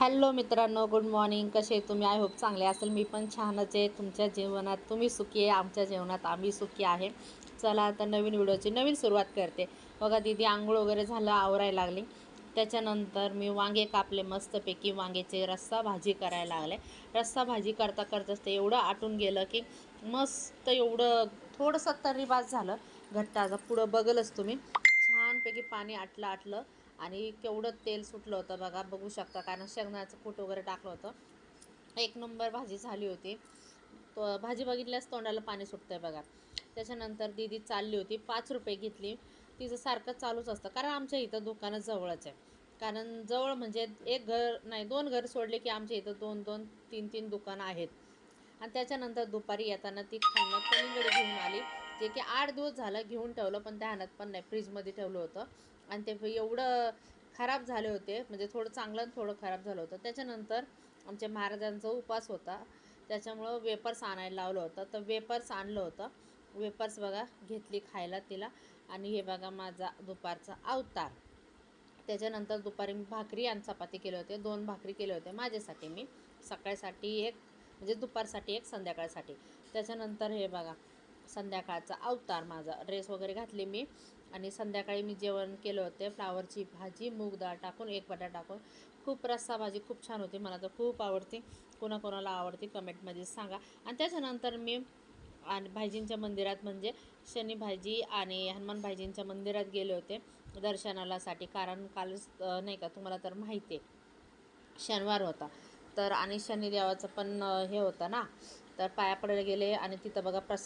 Hello मित्रांनो, good morning. कसे तुम्ही? आय होप चांगले असेल. मी पण छानच आहे. तुमच्या जीवनात तुम्ही सुखी आहे, आमच्या जीवनात आम्ही सुखी आहे. चला आता नवीन व्हिडिओची नवीन सुरुवात करते. बघा दीदी आंघोळ वगैरे झालं, आवरायला लागली. त्याच्यानंतर मी वांगे कापले मस्तपैकी. वांग्याचे रस्सा भाजी करायला लागले. रस्सा भाजी करता करताच ते एवढं आटून गेलं की मस्त, एवढं थोडंसं तरी बास झालं. घट्ट आता पुढं बघलच तुम्ही. छानपैकी पाणी आटलं आणि केवढं तेल सुटलं होतं बघा, बघू शकता. कारण शेंगदाण्याचं कूट वगैरे टाकलं होतं. एक नंबर भाजी झाली होती. तो भाजी बघितल्यास तोंडाला पाणी सुटतं आहे बघा. त्याच्यानंतर दीदी चालली होती, 5 रुपये घेतली. तिचं सारखं चालूच असतं, कारण आमच्या इथं दुकानं जवळच आहे. कारण जवळ म्हणजे एक घर नाही, 2 घर सोडले की आमच्या इथं 2-2, 3-3 दुकानं आहेत. आणि त्याच्यानंतर दुपारी येताना ती खालनं कलिंगड घेऊन आली, जे की 8 दिवस झालं घेऊन ठेवलं, पण ध्यानात पण नाही. फ्रीजमध्ये ठेवलं होतं आणि ते एवढं खराब झाले होते, म्हणजे थोडं चांगलं आणि थोडं खराब झालं होतं. त्याच्यानंतर आमच्या महाराजांचा उपवास होता, त्याच्यामुळं वेपर्स आणायला लावलं होतं. तर वेपर्स आणलं होतं. वेपर्स बघा घेतली खायला तिला. आणि हे बघा माझा दुपारचा अवतार. त्याच्यानंतर दुपारी मी भाकरी आणि चपाती केले होते. 2 भाकरी केले होते माझ्यासाठी. मी सकाळसाठी एक, म्हणजे दुपारसाठी एक, संध्याकाळसाठी. त्याच्यानंतर हे बघा संध्याकाळचा अवतार माझा. ड्रेस वगैरे घातली मी आणि संध्याकाळी मी जेवण केलं होते. फ्लावरची भाजी, मूग डाळ टाकून, एक बटाटा टाकून. खूप रस्सा भाजी खूप छान होती. मला तर खूप आवडते. कोणाकोणाला आवडते कमेंटमध्ये सांगा. आणि त्याच्यानंतर मी आणि भाईजींच्या मंदिरात, म्हणजे शनी भाईजी आणि हनुमान भाईजींच्या मंदिरात गेले होते दर्शनालासाठी. कारण काल नाही का तुम्हाला तर माहिती आहे शनिवार होता. तर आणि शनिदेवाचं पण हे होतं ना, तर पाया पडायला गेले आणि तिथं बघा प्रसाद